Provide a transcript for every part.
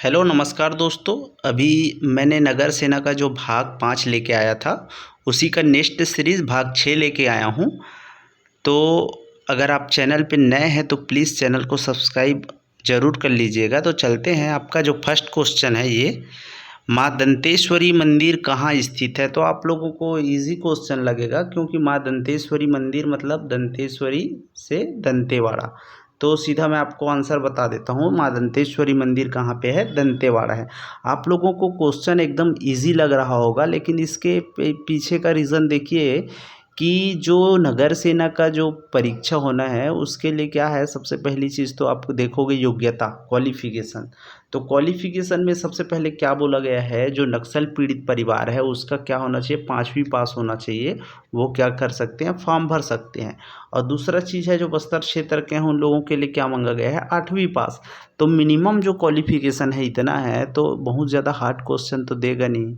Hello नमस्कार दोस्तों। अभी मैंने नगर सेना का जो भाग 5 लेके आया था उसी का नेक्स्ट सीरीज़ भाग 6 लेके आया हूँ। तो अगर आप चैनल पे नए हैं तो प्लीज़ चैनल को सब्सक्राइब ज़रूर कर लीजिएगा। तो चलते हैं, आपका जो फर्स्ट क्वेश्चन है ये, माँ दंतेश्वरी मंदिर कहाँ स्थित है। तो आप लोगों को इजी क्वेश्चन लगेगा क्योंकि माँ दंतेश्वरी मंदिर मतलब दंतेश्वरी से दंतेवाड़ा। तो सीधा मैं आपको आंसर बता देता हूँ, माँ दंतेश्वरी मंदिर कहाँ पे है, दंतेवाड़ा है। आप लोगों को क्वेश्चन एकदम इजी लग रहा होगा, लेकिन इसके पीछे का रीज़न देखिए कि जो नगर सेना का जो परीक्षा होना है उसके लिए क्या है, सबसे पहली चीज़ तो आप देखोगे योग्यता, क्वालिफिकेशन। तो क्वालिफिकेशन में सबसे पहले क्या बोला गया है, जो नक्सल पीड़ित परिवार है उसका क्या होना चाहिए, 5वीं पास होना चाहिए। वो क्या कर सकते हैं, फॉर्म भर सकते हैं। और दूसरा चीज़ है, जो बस्तर क्षेत्र के हैं उन लोगों के लिए क्या मांगा गया है, 8वीं पास। तो मिनिमम जो क्वालिफिकेशन है इतना है, तो बहुत ज़्यादा हार्ड क्वेश्चन तो देगा नहीं।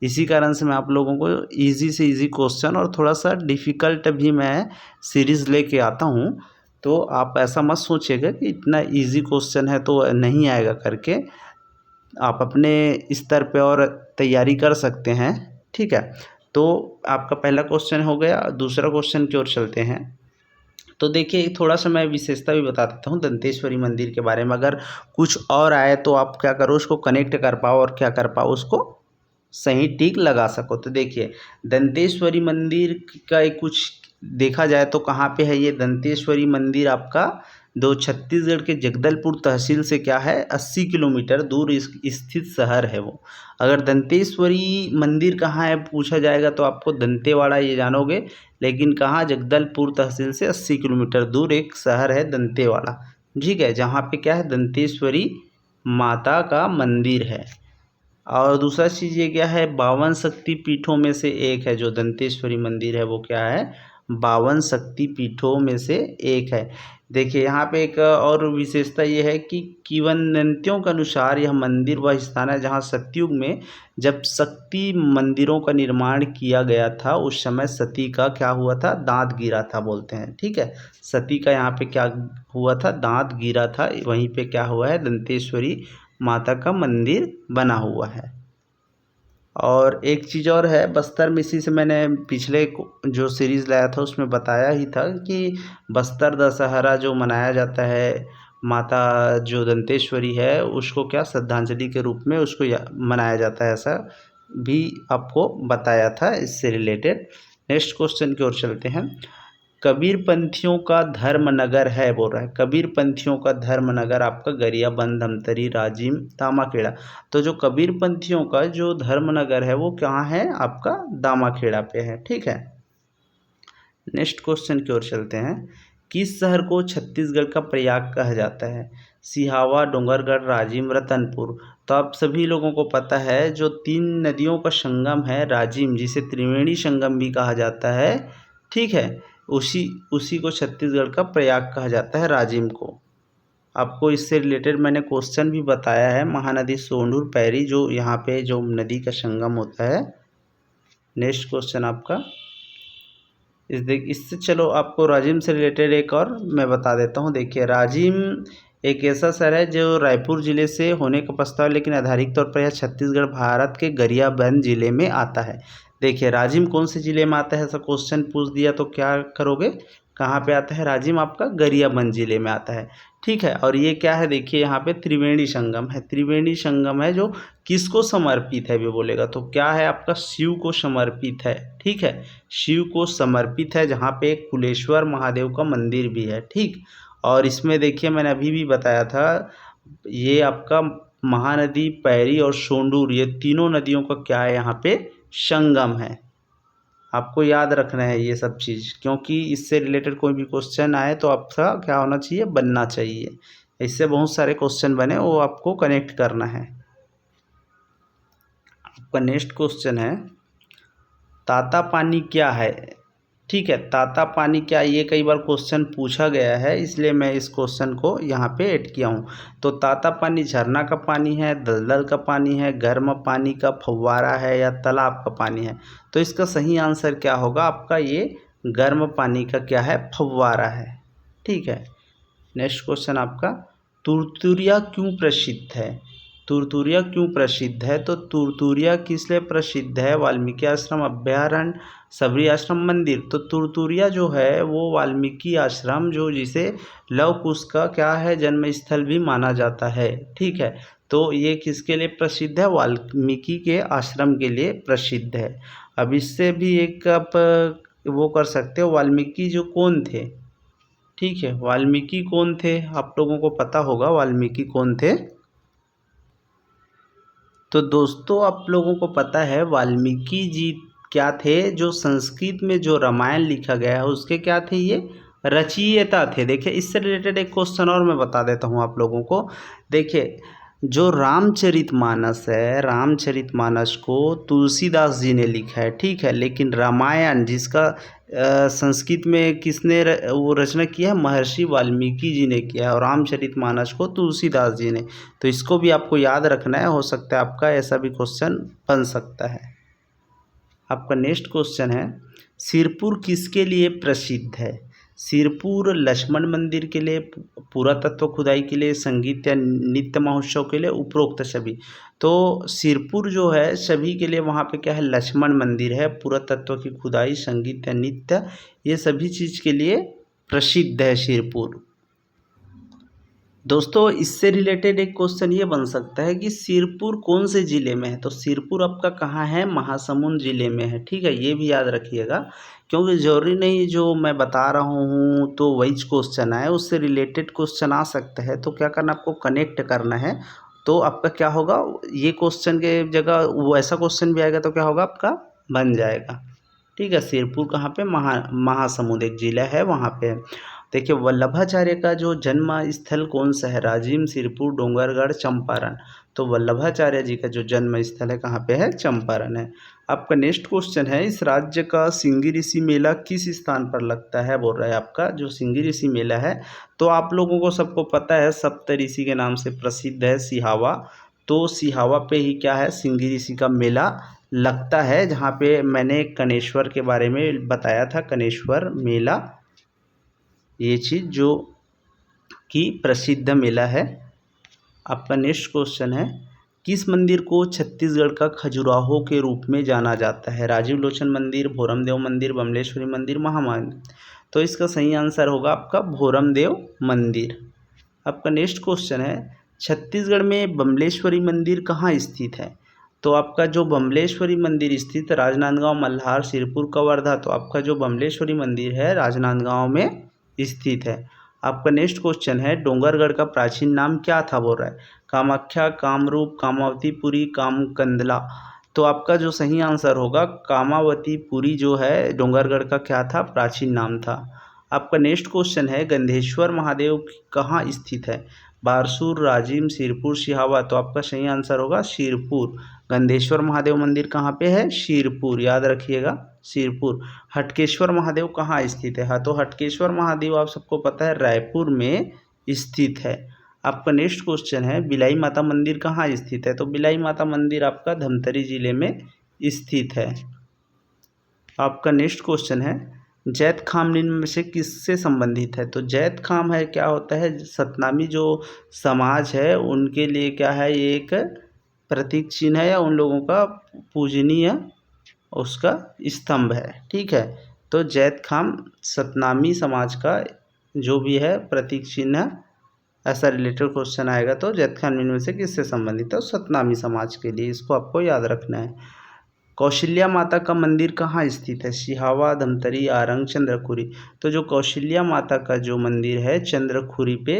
इसी कारण से मैं आप लोगों को इजी से इजी क्वेश्चन और थोड़ा सा डिफ़िकल्ट भी मैं सीरीज़ लेके आता हूँ। तो आप ऐसा मत सोचिएगा कि इतना इजी क्वेश्चन है तो नहीं आएगा करके। आप अपने स्तर पे और तैयारी कर सकते हैं, ठीक है। तो आपका पहला क्वेश्चन हो गया। दूसरा क्वेश्चन की ओर चलते हैं। तो देखिए, थोड़ा सा मैं विशेषता भी बता देता हूँ दंतेश्वरी मंदिर के बारे में। अगर कुछ और आए तो आप क्या करो, उसको कनेक्ट कर पाओ और क्या कर पाओ, उसको सही टिक लगा सको। तो देखिए, दंतेश्वरी मंदिर का एक कुछ देखा जाए तो कहाँ पे है ये दंतेश्वरी मंदिर, आपका दो छत्तीसगढ़ के जगदलपुर तहसील से क्या है, 80 किलोमीटर दूर स्थित शहर है वो। अगर दंतेश्वरी मंदिर कहाँ है पूछा जाएगा तो आपको दंतेवाड़ा ये जानोगे, लेकिन कहाँ, जगदलपुर तहसील से 80 किलोमीटर दूर एक शहर है दंतेवाड़ा, ठीक है, जहाँ पे क्या है, दंतेश्वरी माता का मंदिर है। और दूसरा चीज़ ये क्या है, 52 शक्ति पीठों में से एक है। जो दंतेश्वरी मंदिर है वो क्या है, 52 शक्ति पीठों में से एक है। देखिए यहाँ पे एक और विशेषता ये है कि किंवदंतियों के अनुसार यह मंदिर वह स्थान है जहाँ सतयुग में जब शक्ति मंदिरों का निर्माण किया गया था, उस समय सती का क्या हुआ था, दांत गिरा था बोलते हैं, ठीक है। सती का यहाँ पे क्या हुआ था, दांत गिरा था। वहीं पे क्या हुआ है, दंतेश्वरी माता का मंदिर बना हुआ है। और एक चीज़ और है, बस्तर में, इसी से मैंने पिछले जो सीरीज़ लाया था उसमें बताया ही था कि बस्तर दशहरा जो मनाया जाता है, माता जो दंतेश्वरी है उसको क्या श्रद्धांजलि के रूप में उसको मनाया जाता है, ऐसा भी आपको बताया था इससे रिलेटेड। नेक्स्ट क्वेश्चन की ओर चलते हैं। कबीर पंथियों का धर्म नगर है, बोल रहा है कबीर पंथियों का धर्म नगर आपका गरियाबंद, धमतरी, राजिम, दामाखेड़ा। तो जो कबीर पंथियों का जो धर्म नगर है वो कहाँ है, आपका दामाखेड़ा पे है, ठीक है। नेक्स्ट क्वेश्चन की ओर चलते हैं। किस शहर को छत्तीसगढ़ का प्रयाग कहा जाता है, सिहावा, डोंगरगढ़, राजिम, रतनपुर। तो आप सभी लोगों को पता है, जो 3 नदियों का संगम है राजिम, जिसे त्रिवेणी संगम भी कहा जाता है, ठीक है, उसी उसी को छत्तीसगढ़ का प्रयाग कहा जाता है, राजिम को। आपको इससे रिलेटेड मैंने क्वेश्चन भी बताया है, महानदी सोंढूर पैरी जो यहाँ पे जो नदी का संगम होता है। नेक्स्ट क्वेश्चन आपका इससे चलो आपको राजिम से रिलेटेड एक और मैं बता देता हूँ। देखिए, राजिम एक ऐसा शहर है जो रायपुर ज़िले से होने का प्रस्ताव, लेकिन आधारिक तौर पर यह छत्तीसगढ़ भारत के गरियाबंद ज़िले में आता है। देखिए, राजिम कौन से ज़िले में आता है, ऐसा क्वेश्चन पूछ दिया तो क्या करोगे, कहाँ पे आता है राजिम, आपका गरियाबंद ज़िले में आता है, ठीक है। और ये क्या है, देखिए यहाँ पे त्रिवेणी संगम है। त्रिवेणी संगम है जो किसको समर्पित है भी बोलेगा तो क्या है, आपका शिव को समर्पित है, ठीक है, शिव को समर्पित है, जहाँ पे एक कुलेश्वर महादेव का मंदिर भी है, ठीक। और इसमें देखिए मैंने अभी भी बताया था, ये आपका महानदी पैरी और सोंडूर, ये तीनों नदियों का क्या है, यहाँ पे संगम है। आपको याद रखना है ये सब चीज़, क्योंकि इससे रिलेटेड कोई भी क्वेश्चन आए तो आपका क्या होना चाहिए, बनना चाहिए। इससे बहुत सारे क्वेश्चन बने, वो आपको कनेक्ट करना है। आपका नेक्स्ट क्वेश्चन है, ताता पानी क्या है, ठीक है। ताता पानी क्या, ये कई बार क्वेश्चन पूछा गया है, इसलिए मैं इस क्वेश्चन को यहाँ पे ऐड किया हूँ। तो ताता पानी झरना का पानी है, दलदल का पानी है, गर्म पानी का फव्वारा है, या तालाब का पानी है। तो इसका सही आंसर क्या होगा, आपका ये गर्म पानी का क्या है, फव्वारा है, ठीक है। नेक्स्ट क्वेश्चन आपका, तुरतुरिया क्यों प्रसिद्ध है। तुरतुरिया क्यों प्रसिद्ध है? तो तुरतुरिया किस लिए प्रसिद्ध है? वाल्मीकि आश्रम, अभ्यारण्य, सबरी आश्रम, मंदिर। तो तुरतुरिया जो है वो वाल्मीकि आश्रम, जो जिसे लव कुश का क्या है, जन्म स्थल भी माना जाता है। ठीक है, तो ये किसके लिए प्रसिद्ध है? वाल्मीकि के आश्रम के लिए प्रसिद्ध है। अब इससे भी एक आप वो कर सकते हो, वाल्मीकि जो कौन थे? ठीक है, वाल्मीकि कौन थे? आप लोगों को पता होगा वाल्मीकि कौन थे। तो दोस्तों आप लोगों को पता है वाल्मीकि जी क्या थे? जो संस्कृत में जो रामायण लिखा गया है उसके क्या थे? ये रचयिता थे। देखिए, इससे रिलेटेड एक क्वेश्चन और मैं बता देता हूँ आप लोगों को। देखिए, जो रामचरितमानस है, रामचरितमानस को तुलसीदास जी ने लिखा है। ठीक है, लेकिन रामायण जिसका संस्कृत में किसने वो रचना किया है? महर्षि वाल्मीकि जी ने किया है, और रामचरितमानस को तुलसीदास जी ने। तो इसको भी आपको याद रखना है, हो सकता है आपका ऐसा भी क्वेश्चन बन सकता है। आपका नेक्स्ट क्वेश्चन है, सिरपुर किसके लिए प्रसिद्ध है? सिरपुर लक्ष्मण मंदिर के लिए, पुरातत्व खुदाई के लिए, संगीत या नृत्य महोत्सव के लिए, उपरोक्त सभी। तो सिरपुर जो है सभी के लिए, वहाँ पे क्या है? लक्ष्मण मंदिर है, पुरातत्व की खुदाई, संगीत या नृत्य, ये सभी चीज़ के लिए प्रसिद्ध है सिरपुर। दोस्तों इससे रिलेटेड एक क्वेश्चन ये बन सकता है कि सिरपुर कौन से ज़िले में है? तो सिरपुर आपका कहाँ है? महासमुंद ज़िले में है। ठीक है, ये भी याद रखिएगा, क्योंकि ज़रूरी नहीं जो मैं बता रहा हूँ तो वही क्वेश्चन आए, उससे रिलेटेड क्वेश्चन आ सकता है। तो क्या करना, आपको कनेक्ट करना है। तो आपका क्या होगा, ये क्वेश्चन के जगह वो ऐसा क्वेश्चन भी आएगा तो क्या होगा, आपका बन जाएगा। ठीक है, सिरपुर कहाँ पे? महासमुंद एक ज़िला है, वहाँ पे। देखिए, वल्लभाचार्य का जो जन्म स्थल कौन सा है? राजिम, सिरपुर, डोंगरगढ़, चंपारण। तो वल्लभाचार्य जी का जो जन्म स्थल है कहाँ पे है? चंपारण है। आपका नेक्स्ट क्वेश्चन है, इस राज्य का सिंगी ऋषि मेला किस स्थान पर लगता है? बोल रहा है आपका जो सिंगी ऋषि मेला है, तो आप लोगों को सबको पता है, सप्तऋषि के नाम से प्रसिद्ध है सिहावा। तो सिहावा पे ही क्या है? सिंगी ऋषि का मेला लगता है, जहाँ पे मैंने कनेश्वर के बारे में बताया था, कनेश्वर मेला, ये चीज़ जो कि प्रसिद्ध मेला है। आपका नेक्स्ट क्वेश्चन है, किस मंदिर को छत्तीसगढ़ का खजुराहो के रूप में जाना जाता है? राजीव लोचन मंदिर, भोरमदेव मंदिर, बमलेश्वरी मंदिर, महामंदिर। तो इसका सही आंसर होगा आपका भोरमदेव मंदिर। आपका नेक्स्ट क्वेश्चन है, छत्तीसगढ़ में बमलेश्वरी मंदिर कहाँ स्थित है? तो आपका जो बमलेश्वरी मंदिर स्थित राजनांदगांव, मल्हार, सिरपुर, कवर्धा। तो आपका जो बमलेश्वरी मंदिर है राजनांदगांव में स्थित है। आपका नेक्स्ट क्वेश्चन है, डोंगरगढ़ का प्राचीन नाम क्या था? बोल रहा है कामाख्या, कामरूप, कामावतीपुरी, कामकंदला। तो आपका जो सही आंसर होगा कामावतीपुरी जो है डोंगरगढ़ का क्या था? प्राचीन नाम था। आपका नेक्स्ट क्वेश्चन है, गंधेश्वर महादेव कहाँ स्थित है? बारसूर, राजिम, सिरपुर, सिहावा। तो आपका सही आंसर होगा सिरपुर। गंधेश्वर महादेव मंदिर कहाँ पे है? सिरपुर, याद रखिएगा, सिरपुर। हटकेश्वर महादेव कहाँ स्थित है? हाँ, तो हटकेश्वर महादेव आप सबको पता है रायपुर में स्थित है। आपका नेक्स्ट क्वेश्चन है, बिलाई माता मंदिर कहाँ स्थित है? तो बिलाई माता मंदिर आपका धमतरी जिले में स्थित है। आपका नेक्स्ट क्वेश्चन है, जैत खाम निम्न में से किससे संबंधित है? तो जैत खाम है क्या होता है? सतनामी जो समाज है उनके लिए क्या है, ये एक प्रतीक चिन्ह है, या उन लोगों का पूजनीय उसका स्तंभ है। ठीक है, तो जैत खाम सतनामी समाज का जो भी है प्रतीक चिन्ह, ऐसा रिलेटेड क्वेश्चन आएगा तो जैत खाम निम्न में से किससे संबंधित है? सतनामी समाज के लिए, इसको आपको याद रखना है। कौशल्या माता का मंदिर कहाँ स्थित है? सिहावा, धमतरी, आरंग, चंद्रखुरी। तो जो कौशल्या माता का जो मंदिर है चंद्रखुरी पे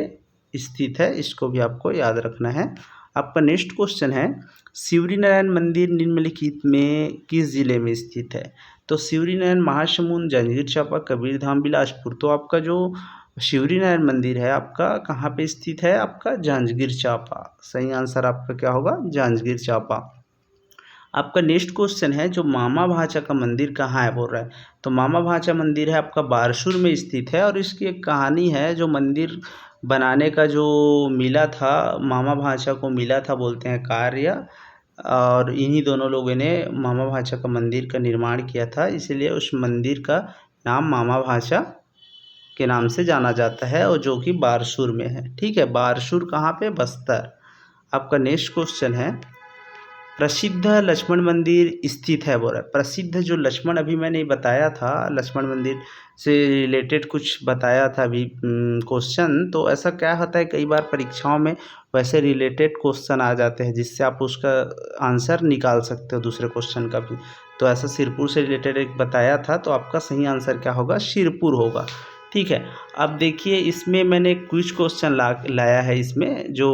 स्थित है, इसको भी आपको याद रखना है। आपका नेक्स्ट क्वेश्चन है, शिवरीनारायण मंदिर निम्नलिखित में किस जिले में स्थित है? तो शिवरीनारायण महासमुंद, जांजगीर चांपा, कबीरधाम, बिलासपुर। तो आपका जो शिवरीनारायण मंदिर है आपका कहाँ पे स्थित है? आपका जांजगीर चांपा। सही आंसर आपका क्या होगा? जांजगीर चांपा। आपका नेक्स्ट क्वेश्चन है, जो मामा भाचा का मंदिर कहाँ है? बोल रहा है तो मामा भाचा मंदिर है आपका बारसूर में स्थित है, और इसकी एक कहानी है, जो मंदिर बनाने का जो मिला था, मामा भाचा को मिला था, बोलते हैं कार्य, और इन्हीं दोनों लोगों ने मामा भाचा का मंदिर का निर्माण किया था, इसलिए उस मंदिर का नाम मामा भाचा के नाम से जाना जाता है, और जो कि बारसूर में है। ठीक है, बारसूर कहाँ पे? बस्तर। आपका नेक्स्ट क्वेश्चन है, प्रसिद्ध लक्ष्मण मंदिर स्थित है बोल रहा है। प्रसिद्ध जो लक्ष्मण अभी मैंने बताया था, लक्ष्मण मंदिर से रिलेटेड कुछ बताया था अभी क्वेश्चन, तो ऐसा क्या होता है कई बार परीक्षाओं में वैसे रिलेटेड क्वेश्चन आ जाते हैं जिससे आप उसका आंसर निकाल सकते हो दूसरे क्वेश्चन का भी। तो ऐसा सिरपुर से रिलेटेड एक बताया था, तो आपका सही आंसर क्या होगा, शिरपुर होगा। ठीक है, अब देखिए इसमें मैंने क्विज क्वेश्चन लाया है इसमें जो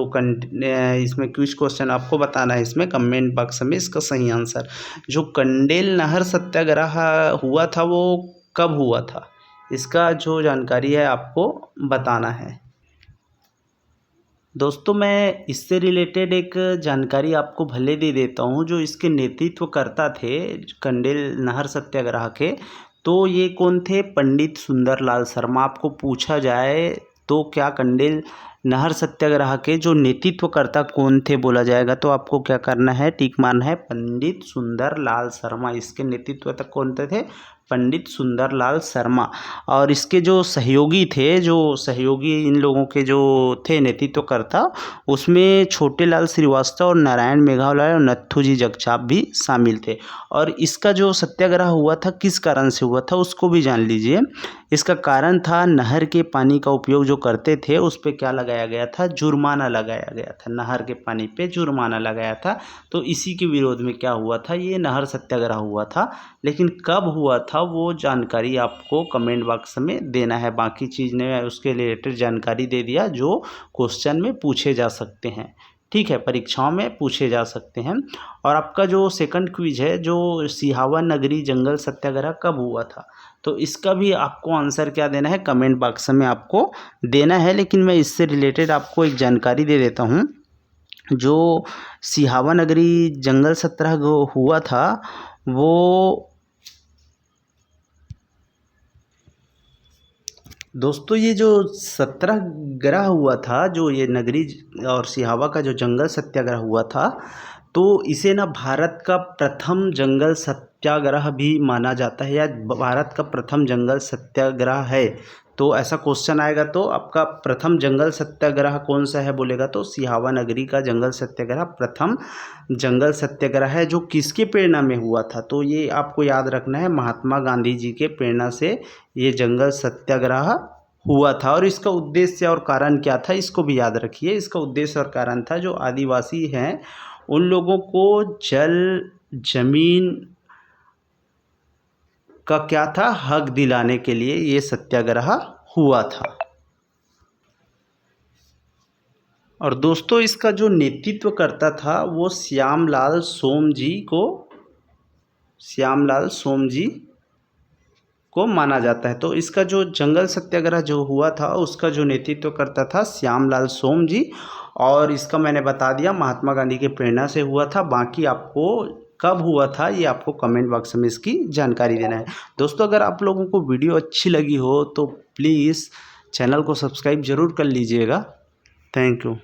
इसमें क्विज क्वेश्चन आपको बताना है इसमें कमेंट बॉक्स में इसका सही आंसर। जो कंडेल नहर सत्याग्रह हुआ था वो कब हुआ था, इसका जो जानकारी है आपको बताना है। दोस्तों मैं इससे रिलेटेड एक जानकारी आपको भले दे देता हूँ। जो इसके नेतृत्वकर्ता थे कंडेल नहर सत्याग्रह के, तो ये कौन थे, पंडित सुंदरलाल शर्मा। आपको पूछा जाए तो क्या कंडेल नहर सत्याग्रह के जो नेतृत्वकर्ता कौन थे बोला जाएगा, तो आपको क्या करना है, टिक मारना है, पंडित सुंदरलाल शर्मा। इसके नेतृत्व तक कौन थे, पंडित सुंदरलाल शर्मा। और इसके जो सहयोगी थे, जो सहयोगी इन लोगों के जो थे नेतृत्वकर्ता, उसमें छोटे लाल श्रीवास्तव और नारायण मेघावला और नथुजी जगछाप भी शामिल थे। और इसका जो सत्याग्रह हुआ था किस कारण से हुआ था उसको भी जान लीजिए। इसका कारण था नहर के पानी का उपयोग जो करते थे उस पर क्या लगाया गया था, जुर्माना लगाया गया था, नहर के पानी पे जुर्माना लगाया था। तो इसी के विरोध में क्या हुआ था, ये नहर सत्याग्रह हुआ था। लेकिन कब हुआ था वो जानकारी आपको कमेंट बॉक्स में देना है। बाकी चीज़ ने उसके रिलेटेड जानकारी दे दिया जो क्वेश्चन में पूछे जा सकते हैं। ठीक है, परीक्षाओं में पूछे जा सकते हैं। और आपका जो सेकंड क्विज है, जो सिहावा नगरी जंगल सत्याग्रह कब हुआ था, तो इसका भी आपको आंसर क्या देना है, कमेंट बॉक्स में आपको देना है। लेकिन मैं इससे रिलेटेड आपको एक जानकारी दे देता हूँ। जो सिहावा नगरी जंगल सत्याग्रह हुआ था वो दोस्तों, ये जो सत्याग्रह हुआ था, जो ये नगरी और सिहावा का जो जंगल सत्याग्रह हुआ था, तो इसे ना भारत का प्रथम जंगल सत्याग्रह भी माना जाता है, या भारत का प्रथम जंगल सत्याग्रह है। तो ऐसा क्वेश्चन आएगा तो आपका प्रथम जंगल सत्याग्रह कौन सा है बोलेगा, तो सिहावा नगरी का जंगल सत्याग्रह प्रथम जंगल सत्याग्रह है। जो किसके प्रेरणा में हुआ था, तो ये आपको याद रखना है, महात्मा गांधी जी के प्रेरणा से ये जंगल सत्याग्रह हुआ था। और इसका उद्देश्य और कारण क्या था इसको भी याद रखिए। इसका उद्देश्य और कारण था, जो आदिवासी हैं उन लोगों को जल जमीन का क्या था, हक दिलाने के लिए ये सत्याग्रह हुआ था। और दोस्तों इसका जो नेतृत्व करता था वो श्यामलाल सोमजी को माना जाता है। तो इसका जो जंगल सत्याग्रह जो हुआ था उसका जो नेतृत्व करता था श्यामलाल सोमजी। और इसका मैंने बता दिया महात्मा गांधी के प्रेरणा से हुआ था। बाकी आपको कब हुआ था ये आपको कमेंट बॉक्स में इसकी जानकारी देना है। दोस्तों अगर आप लोगों को वीडियो अच्छी लगी हो तो प्लीज़ चैनल को सब्सक्राइब ज़रूर कर लीजिएगा। Thank you.